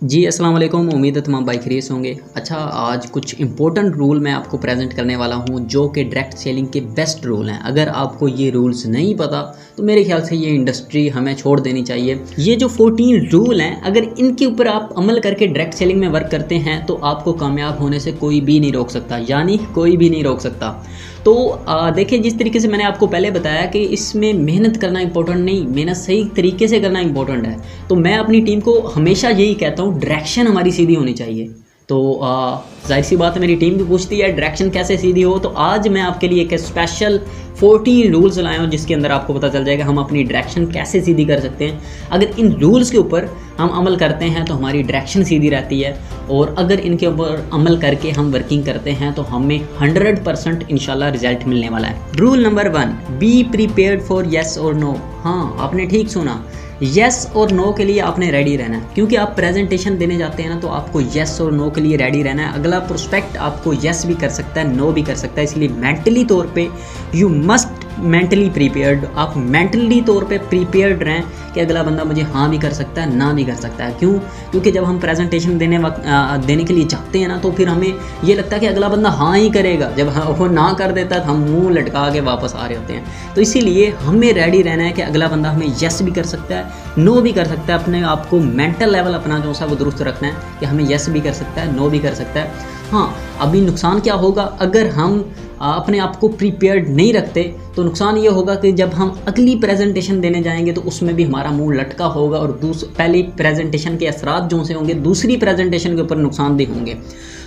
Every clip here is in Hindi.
जी अस्सलाम वालेकुम। उम्मीद है तमाम भाई खैरियत होंगे। अच्छा, आज कुछ इंपॉर्टेंट रूल मैं आपको प्रेजेंट करने वाला हूं जो कि डायरेक्ट सेलिंग के बेस्ट रूल हैं। अगर आपको ये रूल्स नहीं पता तो मेरे ख्याल से ये इंडस्ट्री हमें छोड़ देनी चाहिए। ये जो 14 रूल हैं, अगर इनके ऊपर आप अमल करके डायरेक्ट सेलिंग में वर्क करते हैं तो आपको कामयाब होने से कोई भी नहीं रोक सकता, यानी कोई भी नहीं रोक सकता। तो देखिए, जिस तरीके से मैंने आपको पहले बताया कि इसमें मेहनत करना इंपॉर्टेंट नहीं, मेहनत सही तरीके से करना इंपॉर्टेंट है। तो मैं अपनी टीम को हमेशा यही कहता हूँ, डायरेक्शन हमारी सीधी होनी चाहिए। तो जाहिर सी बात है, मेरी टीम भी पूछती है डायरेक्शन कैसे सीधी हो। तो आज मैं आपके लिए एक स्पेशल 14 रूल्स लाया हूँ जिसके अंदर आपको पता चल जाएगा हम अपनी डायरेक्शन कैसे सीधी कर सकते हैं। अगर इन रूल्स के ऊपर हम अमल करते हैं तो हमारी डायरेक्शन सीधी रहती है, और अगर इनके ऊपर अमल करके हम वर्किंग करते हैं तो हमें 100% इंशाल्लाह रिजल्ट मिलने वाला है। Rule number 1, be prepared for yes और नो। हाँ, आपने ठीक सुना, येस और नो के लिए आपने रेडी रहना है। क्योंकि आप प्रेजेंटेशन देने जाते हैं ना, तो आपको येस और नो के लिए रेडी रहना है। अगला प्रोस्पेक्ट आपको येस भी कर सकता है, नो भी कर सकता है, इसलिए मेंटली तौर पे यू मस्ट मेंटली प्रीपेयर्ड। आप मेंटली तौर पे प्रीपेयर्ड रहें कि अगला बंदा मुझे हाँ भी कर सकता है, ना भी कर सकता है। क्यों? क्योंकि जब हम प्रेजेंटेशन देने के लिए जाते हैं ना, तो फिर हमें ये लगता है कि अगला बंदा हाँ ही करेगा। जब वो ना कर देता है तो हम मुंह लटका के वापस आ रहे होते हैं। तो इसीलिए हमें रेडी रहना है कि अगला बंदा हमें येस भी कर सकता है, नो भी कर सकता है। अपने आप को मेंटल लेवल अपना जो सा वो दुरुस्त रखना है कि हमें येस भी कर सकता है, नो भी कर सकता है। हाँ, अभी नुकसान क्या होगा अगर हम अपने आप को प्रीपेयर्ड नहीं रखते, तो नुकसान ये होगा कि जब हम अगली प्रेजेंटेशन देने जाएंगे तो उसमें भी हमारा मुंह लटका होगा, और पहली प्रेजेंटेशन के असरात जो से होंगे दूसरी प्रेजेंटेशन के ऊपर नुकसानदेह होंगे।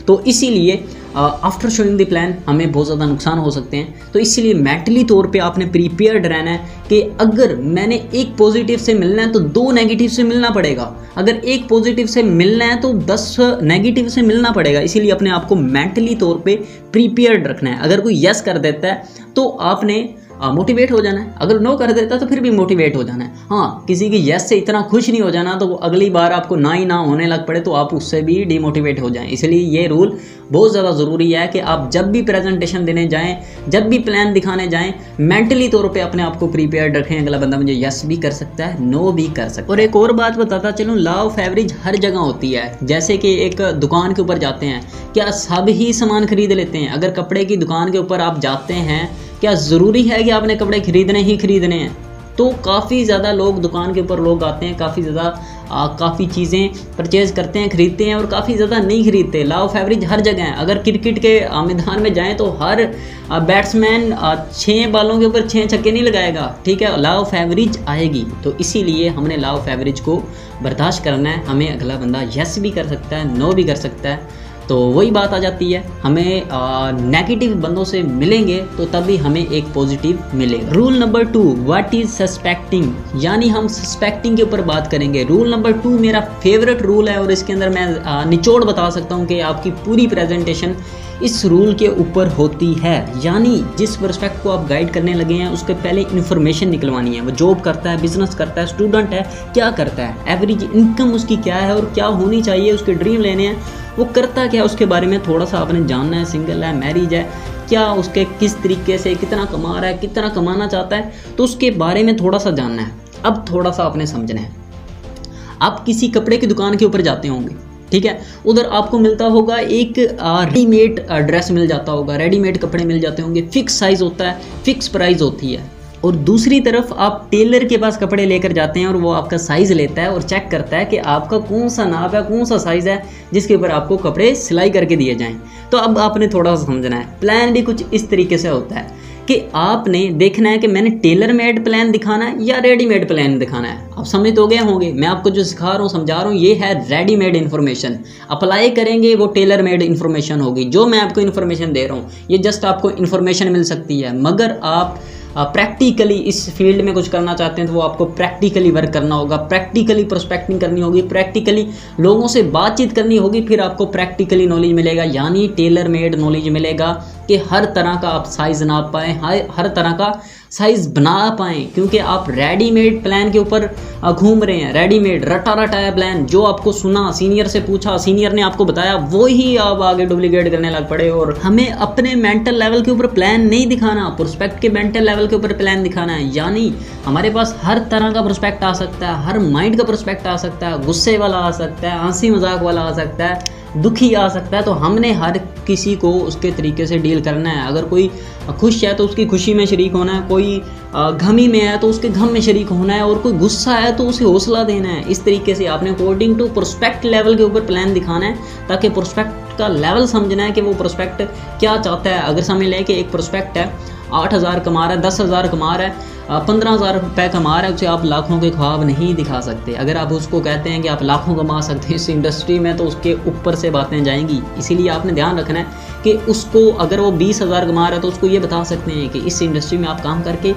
तो इसीलिए आफ्टर शोइंग द प्लान हमें बहुत ज़्यादा नुकसान हो सकते हैं। तो इसीलिए मेंटली तौर पे आपने प्रीपेयर्ड रहना है कि अगर मैंने एक पॉजिटिव से मिलना है तो 2 नेगेटिव से मिलना पड़ेगा। अगर एक पॉजिटिव से मिलना है तो 10 नेगेटिव से मिलना पड़ेगा। इसीलिए अपने आप को मेंटली तौर पे प्रीपेयर्ड रखना है। अगर कोई यस कर देता है तो आपने मोटिवेट हो जाना है, अगर नो कर देता तो फिर भी मोटिवेट हो जाना है। हाँ, किसी की यस से इतना खुश नहीं हो जाना तो अगली बार आपको ना ही ना होने लग पड़े तो आप उससे भी डिमोटिवेट हो जाएं। इसलिए ये रूल बहुत ज़्यादा ज़रूरी है कि आप जब भी प्रेजेंटेशन देने जाएं, जब भी प्लान दिखाने जाएं, मेंटली तौर पे अपने आप को प्रीपेयर्ड रखें। अगला बंदा मुझे यस भी कर सकता है, नो भी कर सकता है। और एक और बात बताता चलूँ, लॉ ऑफ एवरेज हर जगह होती है। जैसे कि एक दुकान के ऊपर जाते हैं, क्या सब ही सामान खरीद लेते हैं? अगर कपड़े की दुकान के ऊपर आप जाते हैं, क्या ज़रूरी है कि आपने कपड़े खरीदने ही खरीदने हैं? तो काफ़ी ज़्यादा लोग दुकान के ऊपर लोग आते हैं, काफ़ी ज़्यादा काफ़ी चीज़ें परचेज़ करते हैं, खरीदते हैं, और काफ़ी ज़्यादा नहीं खरीदते। लॉ ऑफ एवरेज हर जगह है। अगर क्रिकेट के मैदान में जाएं तो हर बैट्समैन 6 बालों के ऊपर 6 छक्के नहीं लगाएगा, ठीक है? लॉ ऑफ एवरेज आएगी। तो इसीलिए हमने लॉ ऑफ एवरेज को बर्दाश्त करना है। हमें अगला बंदा यस भी कर सकता है, नो भी कर सकता है। तो वही बात आ जाती है, हमें नेगेटिव बंदों से मिलेंगे तो तभी हमें एक पॉजिटिव मिलेगा। Rule number 2, what is suspecting, यानी हम सस्पेक्टिंग के ऊपर बात करेंगे। रूल नंबर 2 मेरा फेवरेट रूल है, और इसके अंदर मैं निचोड़ बता सकता हूँ कि आपकी पूरी प्रेजेंटेशन इस रूल के ऊपर होती है। यानी जिस प्रोस्पेक्ट को आप गाइड करने लगे हैं उसके पहले इन्फॉर्मेशन निकलवानी है। वो जॉब करता है, बिजनेस करता है, स्टूडेंट है, क्या करता है, एवरेज इनकम उसकी क्या है और क्या होनी चाहिए, उसके ड्रीम लेने हैं, वो करता क्या है उसके बारे में थोड़ा सा आपने जानना है। सिंगल है, मैरिज है, क्या उसके किस तरीके से कितना कमा रहा है, कितना कमाना चाहता है, तो उसके बारे में थोड़ा सा जानना है। अब थोड़ा सा आपने समझना है। आप किसी कपड़े की दुकान के ऊपर जाते होंगे, ठीक है? उधर आपको मिलता होगा एक रेडीमेड ड्रेस मिल जाता होगा, रेडीमेड कपड़े मिल जाते होंगे, फिक्स साइज़ होता है, फिक्स प्राइस होती है। और दूसरी तरफ आप टेलर के पास कपड़े लेकर जाते हैं और वो आपका साइज़ लेता है और चेक करता है कि आपका कौन सा नाप है, कौन सा साइज़ है जिसके ऊपर आपको कपड़े सिलाई करके दिए जाएं। तो अब आपने थोड़ा सा समझना है। प्लान भी कुछ इस तरीके से होता है कि आपने देखना है कि मैंने टेलर मेड प्लान दिखाना है या रेडीमेड प्लान दिखाना है। आप समझ तो गए होंगे, मैं आपको जो सिखा रहा हूँ, समझा रहा हूँ, ये है रेडीमेड इन्फॉर्मेशन। अप्लाई करेंगे वो टेलर मेड इन्फॉर्मेशन होगी। जो मैं आपको इन्फॉर्मेशन दे रहा हूँ ये जस्ट आपको इन्फॉर्मेशन मिल सकती है, मगर आप प्रैक्टिकली इस फील्ड में कुछ करना चाहते हैं तो वो आपको प्रैक्टिकली वर्क करना होगा, प्रैक्टिकली प्रोस्पेक्टिंग करनी होगी, प्रैक्टिकली लोगों से बातचीत करनी होगी, फिर आपको प्रैक्टिकली नॉलेज मिलेगा। यानी टेलर मेड नॉलेज मिलेगा कि हर तरह का आप साइज़ नाप पाएँ, हर तरह का साइज बना पाएँ, क्योंकि आप रेडीमेड प्लान के ऊपर घूम रहे हैं। रेडीमेड रटा रटाया प्लान, जो आपको सुना, सीनियर से पूछा, सीनियर ने आपको बताया, वो ही आप आगे डुप्लीकेट करने लग पड़े। और हमें अपने मेंटल लेवल के ऊपर प्लान नहीं दिखाना, प्रोस्पेक्ट के मेंटल लेवल के ऊपर प्लान दिखाना है। यानी हमारे पास हर तरह का प्रोस्पेक्ट आ सकता है, हर माइंड का प्रोस्पेक्ट आ सकता है, गुस्से वाला आ सकता है, हंसी मजाक वाला आ सकता है, दुखी आ सकता है। तो हमने हर किसी को उसके तरीके से डील करना है। अगर कोई खुश है तो उसकी खुशी में शरीक होना है, कोई गमी में है तो उसके गम में शरीक होना है, और कोई गुस्सा है तो उसे हौसला देना है। इस तरीके से आपने अकॉर्डिंग टू प्रोस्पेक्ट लेवल के ऊपर प्लान दिखाना है, ताकि प्रोस्पेक्ट का लेवल समझना है कि वो प्रोस्पेक्ट क्या चाहता है। अगर समझ लें कि एक प्रोस्पेक्ट है 8,000 कमा रहा है, 10,000 कमा रहा है, 15,000 रुपये कमा रहा है, उसे आप लाखों के ख्वाब नहीं दिखा सकते। अगर आप उसको कहते हैं कि आप लाखों कमा सकते हैं इस इंडस्ट्री में, तो उसके ऊपर से बातें जाएंगी। इसीलिए आपने ध्यान रखना है कि उसको, अगर वो 20,000 कमा रहा है तो उसको ये बता सकते हैं कि इस इंडस्ट्री में आप काम करके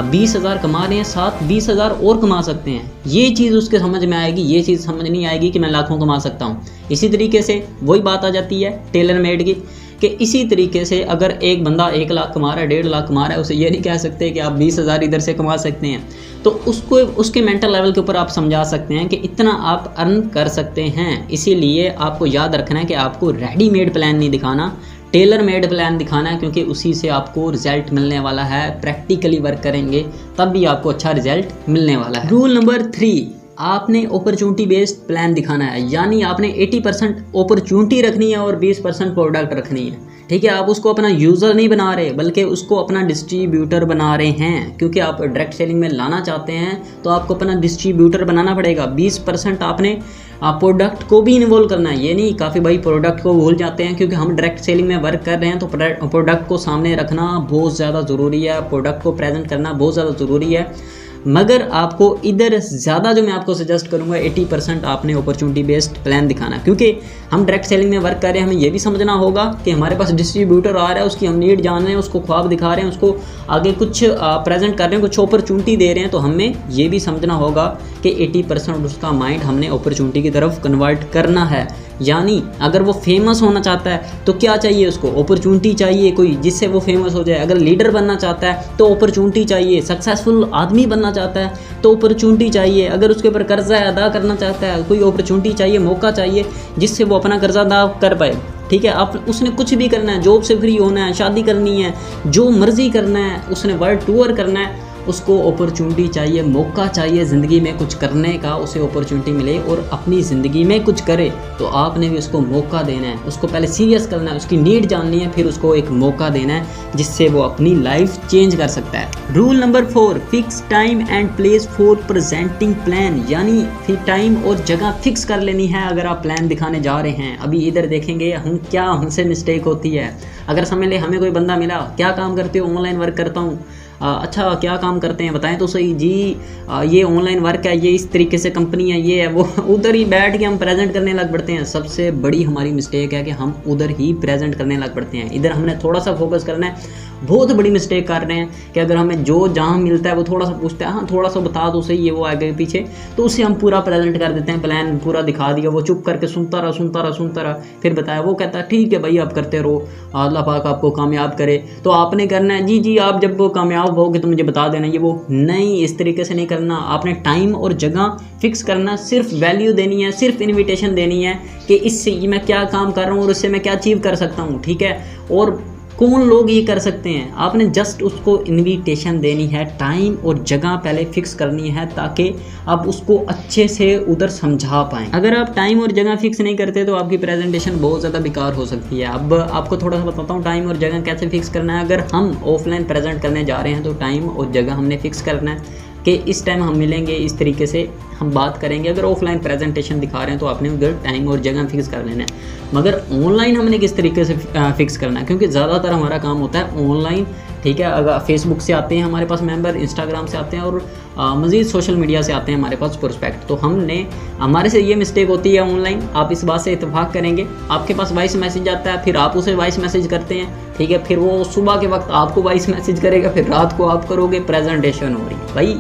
20,000 कमा रहे हैं, साथ 20,000 और कमा सकते हैं। ये चीज़ उसके समझ में आएगी, ये चीज़ समझ नहीं आएगी कि मैं लाखों कमा सकता हूँ। इसी तरीके से वही बात आ जाती है टेलर मेड की, कि इसी तरीके से अगर एक बंदा 1 लाख कमा रहा है, 1.5 लाख कमा रहा है, उसे ये नहीं कह सकते कि आप 20,000 इधर से कमा सकते हैं। तो उसको उसके मेंटल लेवल के ऊपर आप समझा सकते हैं कि इतना आप अर्न कर सकते हैं। इसीलिए आपको याद रखना है कि आपको रेडीमेड प्लान नहीं दिखाना, टेलर मेड प्लान दिखाना है, क्योंकि उसी से आपको रिजल्ट मिलने वाला है। प्रैक्टिकली वर्क करेंगे तब भी आपको अच्छा रिजल्ट मिलने वाला है। रूल नंबर 3, आपने अपॉर्चुनिटी बेस्ड प्लान दिखाना है। यानी आपने 80% अपॉर्चुनिटी रखनी है और 20% प्रोडक्ट रखनी है। ठीक है, आप उसको अपना यूज़र नहीं बना रहे, बल्कि उसको अपना डिस्ट्रीब्यूटर बना रहे हैं। क्योंकि आप डायरेक्ट सेलिंग में लाना चाहते हैं तो आपको अपना डिस्ट्रीब्यूटर बनाना पड़ेगा। 20% आपने प्रोडक्ट को भी इन्वॉल्व करना है। ये नहीं, काफ़ी भाई प्रोडक्ट को भूल जाते हैं, क्योंकि हम डायरेक्ट सेलिंग में वर्क कर रहे हैं तो प्रोडक्ट को सामने रखना बहुत ज़्यादा ज़रूरी है, प्रोडक्ट को प्रेजेंट करना बहुत ज़्यादा ज़रूरी है। मगर आपको इधर ज़्यादा जो मैं आपको सजेस्ट करूँगा 80% आपने अपॉर्चुनिटी बेस्ड प्लान दिखाना, क्योंकि हम डायरेक्ट सेलिंग में वर्क कर रहे हैं। हमें ये भी समझना होगा कि हमारे पास डिस्ट्रीब्यूटर आ रहा है, उसकी हम नीड जान रहे हैं, उसको ख्वाब दिखा रहे हैं, उसको आगे कुछ प्रेजेंट कर रहे हैं, कुछ अपॉर्चुनिटी दे रहे हैं। तो हमें ये भी समझना होगा कि 80% उसका माइंड हमने अपॉर्चुनिटी की तरफ कन्वर्ट करना है। यानी अगर वो फेमस होना चाहता है तो क्या चाहिए उसको? अपॉर्चुनिटी चाहिए कोई जिससे वो फेमस हो जाए। अगर लीडर बनना चाहता है तो अपॉर्चुनिटी चाहिए। सक्सेसफुल आदमी बनना चाहता है तो अपॉर्चुनिटी चाहिए। अगर उसके ऊपर कर्जा अदा करना चाहता है, कोई अपॉर्चुनिटी चाहिए, मौका चाहिए जिससे वो अपना कर्जा अदा कर पाए। ठीक है, आप उसने कुछ भी करना है, जॉब से फ्री होना है, शादी करनी है, जो मर्जी करना है, उसने वर्ल्ड टूर करना है, उसको अपॉर्चुनिटी चाहिए, मौका चाहिए ज़िंदगी में कुछ करने का, उसे अपॉर्चुनिटी मिले और अपनी ज़िंदगी में कुछ करे। तो आपने भी उसको मौका देना है, उसको पहले सीरियस करना है, उसकी नीड जाननी है, फिर उसको एक मौका देना है जिससे वो अपनी लाइफ चेंज कर सकता है। Rule number 4, fix time and place for presenting plan. यानी फिर टाइम और जगह फिक्स कर लेनी है अगर आप प्लान दिखाने जा रहे हैं। अभी इधर देखेंगे हम क्या हमसे मिस्टेक होती है। अगर समझ ले हमें कोई बंदा मिला, क्या काम करते हो? ऑनलाइन वर्क करता हूँ। अच्छा, क्या काम करते हैं बताएं तो सही जी। ये ऑनलाइन वर्क है, ये इस तरीके से कंपनी है, ये है वो। उधर ही बैठ के हम प्रेजेंट करने लग पड़ते हैं। सबसे बड़ी हमारी मिस्टेक है कि हम उधर ही प्रेजेंट करने लग पड़ते हैं। इधर हमने थोड़ा सा फोकस करना है। बहुत बड़ी मिस्टेक कर रहे हैं कि अगर हमें जो जहाँ मिलता है वो थोड़ा सा पूछता है, हाँ थोड़ा सा बता दो सही, ये वो आगे पीछे, तो उसे हम पूरा प्रेजेंट कर देते हैं। प्लान पूरा दिखा दिया, वो चुप करके सुनता रहा, फिर बताया, वो कहता है ठीक है भाई आप करते रहो, अल्लाह पाक आपको कामयाब करे। तो आपने करना है जी आप जब वो कामयाब होगे तो मुझे बता देना, ये वो नहीं, इस तरीके से नहीं करना। आपने टाइम और जगह फिक्स करना, सिर्फ वैल्यू देनी है, सिर्फ इन्विटेशन देनी है कि इससे मैं क्या काम कर रहा हूँ और उससे मैं क्या अचीव कर सकता हूँ। ठीक है, और कौन लोग ये कर सकते हैं, आपने जस्ट उसको इनविटेशन देनी है। टाइम और जगह पहले फिक्स करनी है ताकि आप उसको अच्छे से उधर समझा पाएँ। अगर आप टाइम और जगह फिक्स नहीं करते तो आपकी प्रेजेंटेशन बहुत ज़्यादा बेकार हो सकती है। अब आपको थोड़ा सा बताता हूँ टाइम और जगह कैसे फिक्स करना है। अगर हम ऑफलाइन प्रेजेंट करने जा रहे हैं तो टाइम और जगह हमने फिक्स करना है कि इस टाइम हम मिलेंगे, इस तरीके से हम बात करेंगे। अगर ऑफलाइन प्रेजेंटेशन दिखा रहे हैं तो आपने उधर टाइम और जगह फिक्स कर लेना है। मगर ऑनलाइन हमने किस तरीके से फिक्स करना है, क्योंकि ज़्यादातर हमारा काम होता है ऑनलाइन। ठीक है, अगर फेसबुक से आते हैं हमारे पास मेंबर, इंस्टाग्राम से आते हैं और मज़ीद सोशल मीडिया से आते हैं हमारे पास प्रोस्पेक्ट। तो हमारे से ये मिस्टेक होती है ऑनलाइन। आप इस बात से इत्तेफाक करेंगे, आपके पास वॉइस मैसेज आता है, फिर आप उसे वॉइस मैसेज करते हैं। ठीक है, फिर वो सुबह के वक्त आपको वॉइस मैसेज करेगा, फिर रात को आप करोगे, प्रेजेंटेशन हो रही है। भाई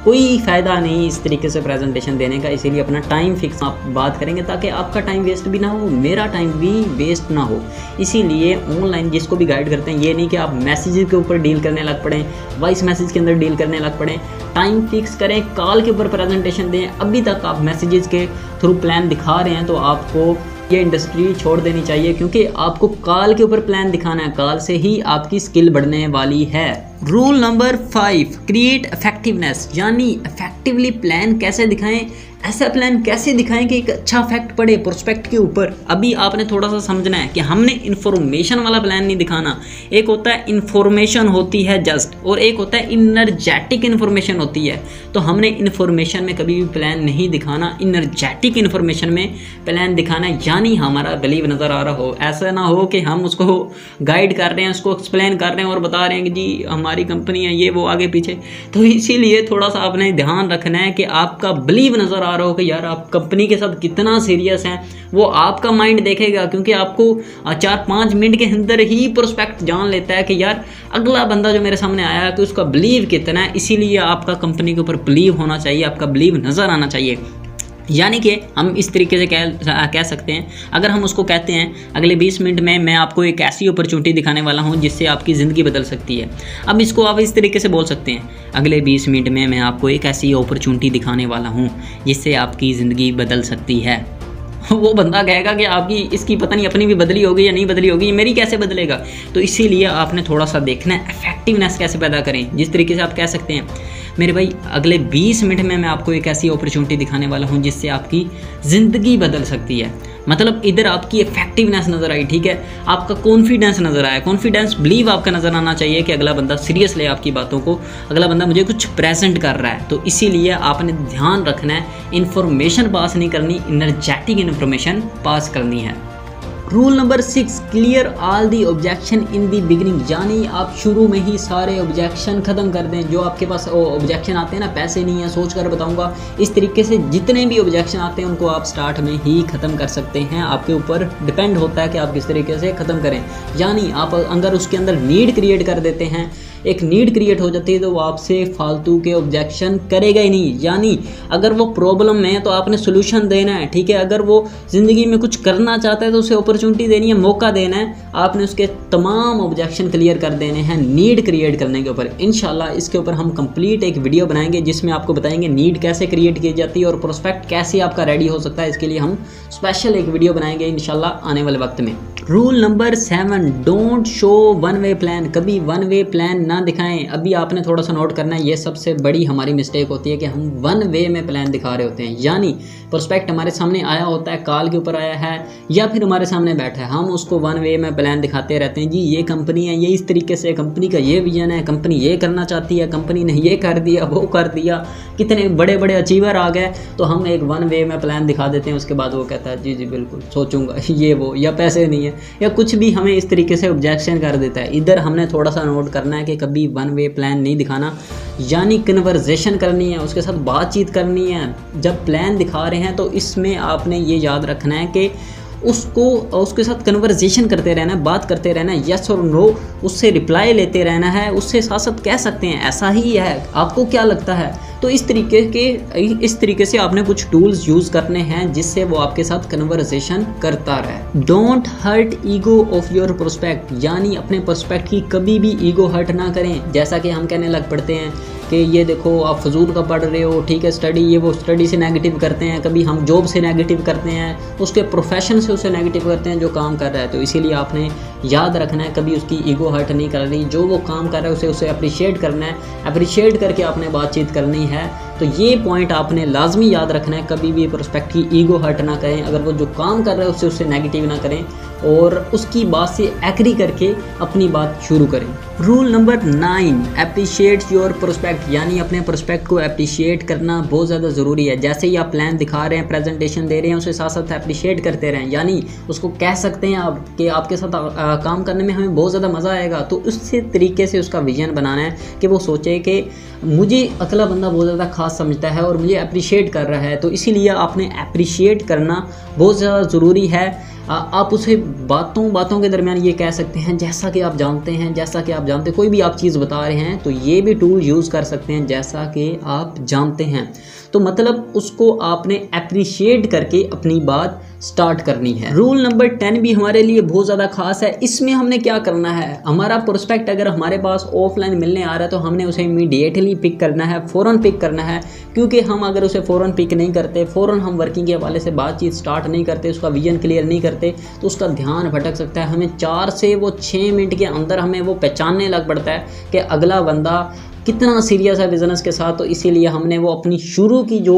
कोई फ़ायदा नहीं इस तरीके से प्रेजेंटेशन देने का। इसीलिए अपना टाइम फिक्स आप बात करेंगे ताकि आपका टाइम वेस्ट भी ना हो, मेरा टाइम भी वेस्ट ना हो। इसीलिए ऑनलाइन जिसको भी गाइड करते हैं, ये नहीं कि आप मैसेज के ऊपर डील करने लग पड़ें, वॉइस मैसेज के अंदर डील करने लग पड़ें। टाइम फिक्स करें, कॉल के ऊपर प्रेजेंटेशन दें। अभी तक आप मैसेजेस के थ्रू प्लान दिखा रहे हैं तो आपको ये इंडस्ट्री छोड़ देनी चाहिए, क्योंकि आपको कॉल के ऊपर प्लान दिखाना है। कॉल से ही आपकी स्किल बढ़ने वाली है। रूल नंबर 5, क्रिएट इफेक्टिवनेस, यानी इफेक्टिवली प्लान कैसे दिखाएं, ऐसा प्लान कैसे दिखाएं कि एक अच्छा इफेक्ट पड़े प्रोस्पेक्ट के ऊपर। अभी आपने थोड़ा सा समझना है कि हमने इन्फॉर्मेशन वाला प्लान नहीं दिखाना। एक होता है इन्फॉर्मेशन होती है जस्ट, और एक होता है इनर्जेटिक इन्फॉर्मेशन होती है। तो हमने इन्फॉर्मेशन में कभी भी प्लान नहीं दिखाना, इनर्जेटिक इन्फॉर्मेशन में प्लान दिखाना है। यानी हमारा बिलीव नज़र आ रहा हो, ऐसा ना हो कि हम उसको गाइड कर रहे हैं, उसको एक्सप्लेन कर रहे हैं और बता रहे हैं कि जी हमारी कंपनी है, ये वो आगे पीछे। तो इसीलिए थोड़ा सा आपने ध्यान रखना है कि आपका बिलीव नज़र आ रहा हो कि यार आप कंपनी के साथ कितना सीरियस हैं। वो आपका माइंड देखेगा, क्योंकि आपको 4-5 मिनट के अंदर ही प्रोस्पेक्ट जान लेता है कि यार अगला बंदा जो मेरे सामने आया है तो उसका बिलीव कितना है। इसीलिए आपका कंपनी के ऊपर बिलीव होना चाहिए, आपका बिलीव नज़र आना चाहिए। यानी कि हम इस तरीके से कह सकते हैं, अगर हम उसको कहते हैं अगले 20 मिनट में मैं आपको एक ऐसी अपॉर्चुनिटी दिखाने वाला हूं जिससे आपकी ज़िंदगी बदल सकती है। अब इसको आप इस तरीके से बोल सकते हैं, अगले 20 मिनट में मैं आपको एक ऐसी अपॉर्चुनिटी दिखाने वाला हूं जिससे आपकी ज़िंदगी बदल सकती है। वो बंदा कहेगा कि आपकी इसकी पता नहीं अपनी भी बदली होगी या नहीं बदली होगी, मेरी कैसे बदलेगा। तो इसीलिए आपने थोड़ा सा देखना है इफेक्टिवनेस कैसे पैदा करें। जिस तरीके से आप कह सकते हैं मेरे भाई अगले 20 मिनट में मैं आपको एक ऐसी अपॉर्चुनिटी दिखाने वाला हूं जिससे आपकी ज़िंदगी बदल सकती है। मतलब इधर आपकी इफेक्टिवनेस नज़र आई, ठीक है, आपका कॉन्फिडेंस नज़र आया। कॉन्फिडेंस बिलीव आपका नज़र आना चाहिए कि अगला बंदा सीरियस ले आपकी बातों को, अगला बंदा मुझे कुछ प्रेजेंट कर रहा है। तो इसीलिए आपने ध्यान रखना है, इन्फॉर्मेशन पास नहीं करनी, एनर्जेटिक इन्फॉर्मेशन पास करनी है। Rule number 6, clear all the objection in the beginning, यानी आप शुरू में ही सारे ऑब्जेक्शन ख़त्म कर दें। जो आपके पास ऑब्जेक्शन आते हैं ना, पैसे नहीं है, सोच कर बताऊंगा, इस तरीके से जितने भी ऑब्जेक्शन आते हैं उनको आप स्टार्ट में ही ख़त्म कर सकते हैं। आपके ऊपर डिपेंड होता है कि आप किस तरीके से ख़त्म करें। यानी आप अगर उसके अंदर नीड क्रिएट कर देते हैं, एक नीड क्रिएट हो जाती है, तो वो आपसे फालतू के ऑब्जेक्शन करेगा ही नहीं। यानी अगर वो प्रॉब्लम में है तो आपने सोल्यूशन देना है, ठीक है। अगर वो ज़िंदगी में कुछ करना चाहता है तो उसे अपॉर्चुनिटी देनी है, मौका देना है। आपने उसके तमाम ऑब्जेक्शन क्लियर कर देने हैं नीड क्रिएट करने के ऊपर। इंशाल्लाह इसके ऊपर हम कंप्लीट एक वीडियो बनाएंगे जिसमें आपको बताएंगे नीड कैसे क्रिएट की जाती है और प्रोस्पेक्ट कैसे आपका रेडी हो सकता है। इसके लिए हम स्पेशल एक वीडियो बनाएंगे इंशाल्लाह आने वाले वक्त में। Rule number 7, don't show one way plan, कभी वन वे प्लान ना दिखाएं। अभी आपने थोड़ा सा नोट करना है, ये सबसे बड़ी हमारी मिस्टेक होती है कि हम वन वे में प्लान दिखा रहे होते हैं। यानी प्रोस्पेक्ट हमारे सामने आया होता है, कॉल के ऊपर आया है या फिर हमारे सामने बैठा है, हम उसको वन वे में प्लान दिखाते रहते हैं। जी ये कंपनी है, ये इस तरीके से, कंपनी का ये विजन है, कंपनी ये करना चाहती है, कंपनी ने ये कर दिया, वो कर दिया, कितने बड़े बड़े अचीवर आ गए। तो हम एक वन वे में प्लान दिखा देते हैं, उसके बाद वो कहता है जी जी बिल्कुल सोचूंगा, ये वो, या पैसे नहीं है या कुछ भी, हमें इस तरीके से ऑब्जेक्शन कर देता है। इधर हमने थोड़ा सा नोट करना है कि कभी वन वे प्लान नहीं दिखाना, यानी कन्वर्सेशन करनी है, उसके साथ बातचीत करनी है। जब प्लान दिखा रहे हैं तो इसमें आपने ये याद रखना है कि उसके साथ कन्वर्सेशन करते रहना है, बात करते रहना है, यस और नो, उससे रिप्लाई लेते रहना है, उससे साथ साथ कह सकते हैं ऐसा ही है, आपको क्या लगता है। तो इस तरीके से आपने कुछ टूल्स यूज़ करने हैं जिससे वो आपके साथ कन्वर्सेशन करता रहे। Don't hurt ego of your prospect, यानी अपने प्रोस्पेक्ट की कभी भी ईगो हर्ट ना करें। जैसा कि हम कहने लग पड़ते हैं कि ये देखो आप फजूल का पढ़ रहे हो, ठीक है, स्टडी ये वो, स्टडी से नेगेटिव करते हैं, कभी हम जॉब से नेगेटिव करते हैं, उसके प्रोफेशन से उसे नेगेटिव करते हैं जो काम कर रहा है। तो इसीलिए आपने याद रखना है कभी उसकी ईगो हर्ट नहीं कर रही, जो वो काम कर रहा है उसे अप्रिशिएट करना है, अप्रिशिएट करके आपने बातचीत करनी है। तो ये पॉइंट आपने लाजमी याद रखना है, कभी भी प्रोस्पेक्ट की ईगो हर्ट ना करें। अगर वो जो काम कर रहा है उससे नेगेटिव ना करें और उसकी बात से एग्री करके अपनी बात शुरू करें। Rule number 9, appreciate your prospect, यानी अपने प्रोस्पेक्ट को अप्रिशिएट करना बहुत ज़्यादा ज़रूरी है। जैसे ही आप प्लान दिखा रहे हैं, प्रेजेंटेशन दे रहे हैं, उसे साथ साथ अप्रिशिएट करते रहें। यानी उसको कह सकते हैं आप कि आपके साथ काम करने में हमें बहुत ज़्यादा मज़ा आएगा। तो उसी तरीके से उसका विजन बनाना है कि वो सोचे कि मुझे अगला बंदा बहुत ज़्यादा खास समझता है और मुझे अप्रिशिएट कर रहा है। तो इसीलिए आपने अप्रिशिएट करना बहुत ज़्यादा ज़रूरी है। आप उसे बातों के दरमियान ये कह सकते हैं जैसा कि आप जानते हैं, जैसा कि आप जानते हैं, कोई भी आप चीज़ बता रहे हैं तो ये भी टूल यूज़ कर सकते हैं जैसा कि आप जानते हैं। तो मतलब उसको आपने अप्रिशिएट करके अपनी बात स्टार्ट करनी है। रूल नंबर 10 भी हमारे लिए बहुत ज़्यादा खास है। इसमें हमने क्या करना है, हमारा प्रोस्पेक्ट अगर हमारे पास ऑफलाइन मिलने आ रहा है तो हमने उसे इमीडिएटली पिक करना है, फ़ौरन पिक करना है। क्योंकि हम अगर उसे फ़ौरन पिक नहीं करते, फ़ौरन हम वर्किंग के हवाले से बातचीत स्टार्ट नहीं करते, उसका विजन क्लियर नहीं करते, तो उसका ध्यान भटक सकता है। हमें 4 से 6 मिनट के अंदर हमें वो पहचानने लग पड़ता है कि अगला बंदा कितना सीरियस है बिज़नेस के साथ। तो इसीलिए हमने वो अपनी शुरू की जो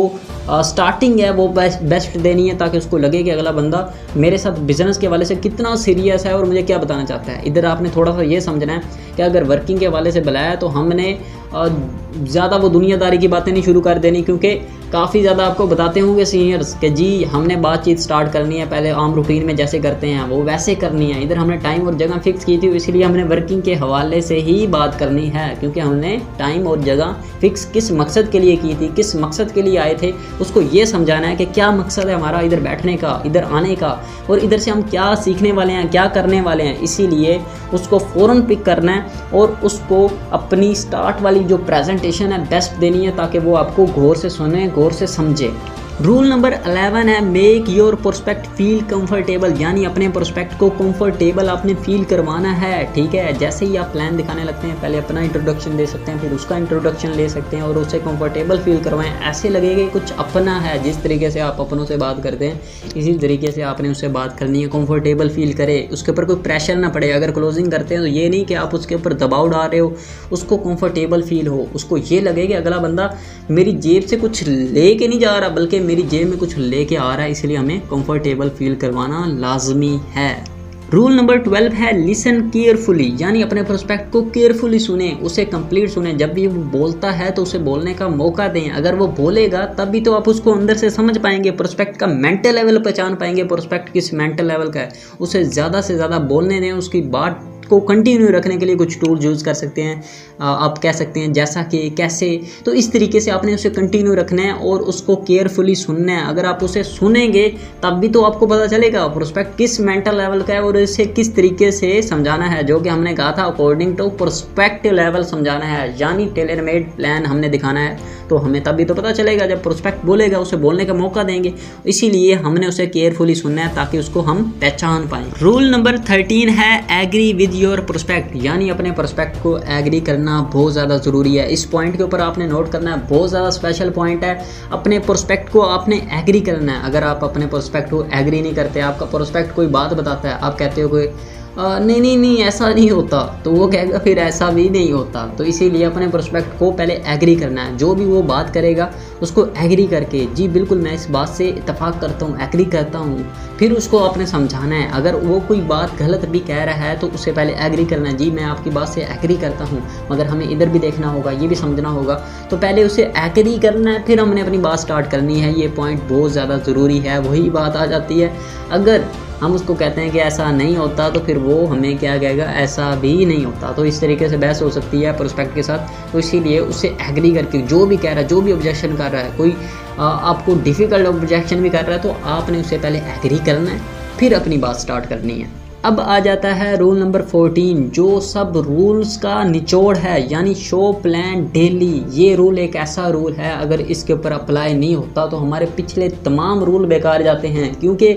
स्टार्टिंग है वो बेस्ट देनी है, ताकि उसको लगे कि अगला बंदा मेरे साथ बिज़नेस के हवाले से कितना सीरियस है और मुझे क्या बताना चाहता है। इधर आपने थोड़ा सा ये समझना है कि अगर वर्किंग के हवाले से बुलाया है तो हमने ज़्यादा वो दुनियादारी की बातें नहीं शुरू कर देनी, क्योंकि काफ़ी ज़्यादा आपको बताते होंगे सीनियर्स कि जी हमने बातचीत स्टार्ट करनी है, पहले आम रूटीन में जैसे करते हैं वो वैसे करनी है। इधर हमने टाइम और जगह फिक्स की थी, इसलिए हमने वर्किंग के हवाले से ही बात करनी है, क्योंकि हमने टाइम और जगह फिक्स किस मकसद के लिए की थी, किस मकसद के लिए आए थे, उसको ये समझाना है कि क्या मकसद है हमारा इधर बैठने का, इधर आने का, और इधर से हम क्या सीखने वाले हैं, क्या करने वाले हैं। इसीलिए उसको फ़ौरन पिक करना है और उसको अपनी स्टार्ट वाली जो प्रेजेंटेशन है बेस्ट देनी है, ताकि वो आपको गौर से सुने, गौर से समझे। रूल नंबर 11 है make your prospect feel comfortable, यानी अपने प्रोस्पेक्ट को कंफर्टेबल आपने फील करवाना है। ठीक है, जैसे ही आप प्लान दिखाने लगते हैं पहले अपना इंट्रोडक्शन दे सकते हैं, फिर उसका इंट्रोडक्शन ले सकते हैं और उसे कंफर्टेबल फील करवाएं। ऐसे लगेगा कुछ अपना है। जिस तरीके से आप अपनों से बात करते हैं इसी तरीके से आपने उससे बात करनी है, कंफर्टेबल फील करे, उसके ऊपर कोई प्रेशर ना पड़े। अगर क्लोजिंग करते हैं तो ये नहीं कि आप उसके ऊपर दबाव डाल रहे हो, उसको कंफर्टेबल फील हो, उसको ये लगे कि अगला बंदा मेरी जेब से कुछ ले के नहीं जा रहा बल्कि मेरी जेब में कुछ लेके आ रहा है। इसलिए हमें कंफर्टेबल फील करवाना लाजमी है। रूल नंबर 12 है लिसन केयरफुली, यानी अपने प्रोस्पेक्ट को केयरफुली सुने, उसे कंप्लीट सुने। जब भी वो बोलता है तो उसे बोलने का मौका दें। अगर वो बोलेगा तब भी तो आप उसको अंदर से समझ पाएंगे, प्रोस्पेक्ट का मेंटल लेवल पहचान पाएंगे, प्रोस्पेक्ट किस मेंटल लेवल का है। उसे ज़्यादा से ज़्यादा बोलने दें, उसकी बात को कंटिन्यू रखने के लिए कुछ टूल यूज़ कर सकते हैं। आप कह सकते हैं जैसा कि, कैसे, तो इस तरीके से आपने उसे कंटिन्यू रखना है और उसको केयरफुली सुनना है। अगर आप उसे सुनेंगे तब भी तो आपको पता चलेगा प्रोस्पेक्ट किस मेंटल लेवल का है और इसे किस तरीके से समझाना है। जो कि हमने कहा था अकॉर्डिंग टू प्रोस्पेक्ट लेवल समझाना है, यानी टेलर मेड प्लान हमने दिखाना है। तो हमें तब भी तो पता चलेगा जब प्रोस्पेक्ट बोलेगा, उसे बोलने का मौका देंगे। इसीलिए हमने उसे केयरफुली सुनना है ताकि उसको हम पहचान पाएँ। रूल नंबर 13 है एग्री विद योर प्रोस्पेक्ट, यानी अपने प्रोस्पेक्ट को एग्री करना बहुत ज़्यादा ज़रूरी है। इस पॉइंट के ऊपर आपने नोट करना है, बहुत ज़्यादा स्पेशल पॉइंट है। अपने प्रोस्पेक्ट को आपने एग्री करना है। अगर आप अपने प्रोस्पेक्ट को एग्री नहीं करते, आपका प्रोस्पेक्ट कोई बात बताता है, आप कहते हो कोई नहीं ऐसा नहीं होता, तो वो कहेगा फिर ऐसा भी नहीं होता। तो इसीलिए अपने प्रोस्पेक्ट को पहले एग्री करना है। जो भी वो बात करेगा उसको एग्री करके जी बिल्कुल मैं इस बात से इत्तेफाक करता हूँ, एग्री करता हूँ, फिर उसको आपने समझाना है। अगर वो कोई बात गलत भी कह रहा है तो उससे पहले एग्री करना है, जी मैं आपकी बात से एग्री करता हूँ, मगर हमें इधर भी देखना होगा, ये भी समझना होगा। तो पहले उसे एग्री करना है, फिर हमने अपनी बात स्टार्ट करनी है। ये पॉइंट बहुत ज़्यादा ज़रूरी है। वही बात आ जाती है, अगर हम उसको कहते हैं कि ऐसा नहीं होता तो फिर वो हमें क्या कहेगा, ऐसा भी नहीं होता। तो इस तरीके से बहस हो सकती है प्रोस्पेक्ट के साथ। तो इसीलिए उससे एग्री करके जो भी कह रहा है, जो भी ऑब्जेक्शन कर रहा है, कोई आपको डिफ़िकल्ट ऑब्जेक्शन भी कर रहा है तो आपने उससे पहले एग्री करना है, फिर अपनी बात स्टार्ट करनी है। अब आ जाता है रूल नंबर 14, जो सब रूल्स का निचोड़ है, यानी शो प्लान डेली। ये रूल एक ऐसा रूल है अगर इसके ऊपर अप्लाई नहीं होता तो हमारे पिछले तमाम रूल बेकार जाते हैं। क्योंकि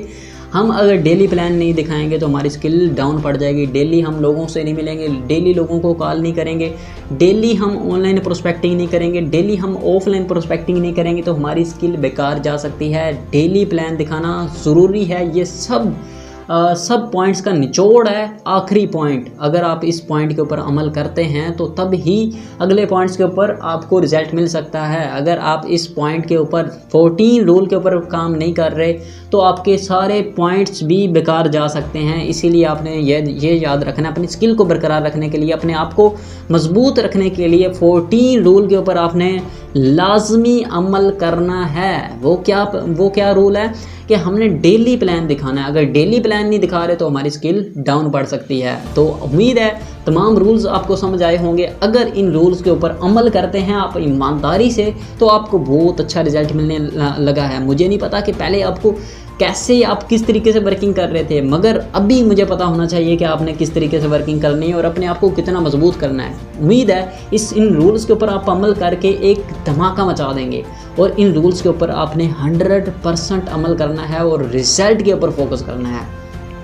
हम अगर डेली प्लान नहीं दिखाएंगे तो हमारी स्किल डाउन पड़ जाएगी। डेली हम लोगों से नहीं मिलेंगे, डेली लोगों को कॉल नहीं करेंगे, डेली हम ऑनलाइन प्रोस्पेक्टिंग नहीं करेंगे, डेली हम ऑफलाइन प्रोस्पेक्टिंग नहीं करेंगे, तो हमारी स्किल बेकार जा सकती है। डेली प्लान दिखाना ज़रूरी है। ये सब पॉइंट्स का निचोड़ है। आखिरी पॉइंट, अगर आप इस पॉइंट के ऊपर अमल करते हैं तो तब ही अगले पॉइंट्स के ऊपर आपको रिजल्ट मिल सकता है। अगर आप इस पॉइंट के ऊपर 14 रूल के ऊपर काम नहीं कर रहे तो आपके सारे पॉइंट्स भी बेकार जा सकते हैं। इसीलिए आपने ये याद रखना है, अपनी स्किल को बरकरार रखने के लिए, अपने आप को मजबूत रखने के लिए 14 रूल के ऊपर आपने लाजमी अमल करना है। वो क्या रूल है कि हमने डेली प्लान दिखाना है। अगर डेली प्लान नहीं दिखा रहे तो हमारी स्किल डाउन पड़ सकती है। तो उम्मीद है तमाम रूल्स आपको समझ आए होंगे। अगर इन रूल्स के ऊपर अमल करते हैं आप ईमानदारी से तो आपको बहुत अच्छा रिजल्ट मिलने लगा है। मुझे नहीं पता कि पहले आपको कैसे आप किस तरीके से वर्किंग कर रहे थे, मगर अभी मुझे पता होना चाहिए कि आपने किस तरीके से वर्किंग करनी है और अपने आप को कितना मजबूत करना है। उम्मीद है इन रूल्स के ऊपर आप अमल करके एक धमाका मचा देंगे और इन रूल्स के ऊपर आपने 100% अमल करना है और रिजल्ट के ऊपर फोकस करना है।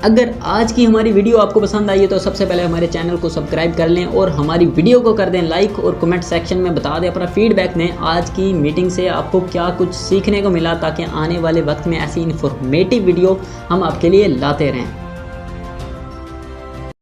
अगर आज की हमारी वीडियो आपको पसंद आई है तो सबसे पहले हमारे चैनल को सब्सक्राइब कर लें और हमारी वीडियो को कर दें लाइक और कमेंट सेक्शन में बता दें अपना फीडबैक में आज की मीटिंग से आपको क्या कुछ सीखने को मिला, ताकि आने वाले वक्त में ऐसी इन्फॉर्मेटिव वीडियो हम आपके लिए लाते रहें।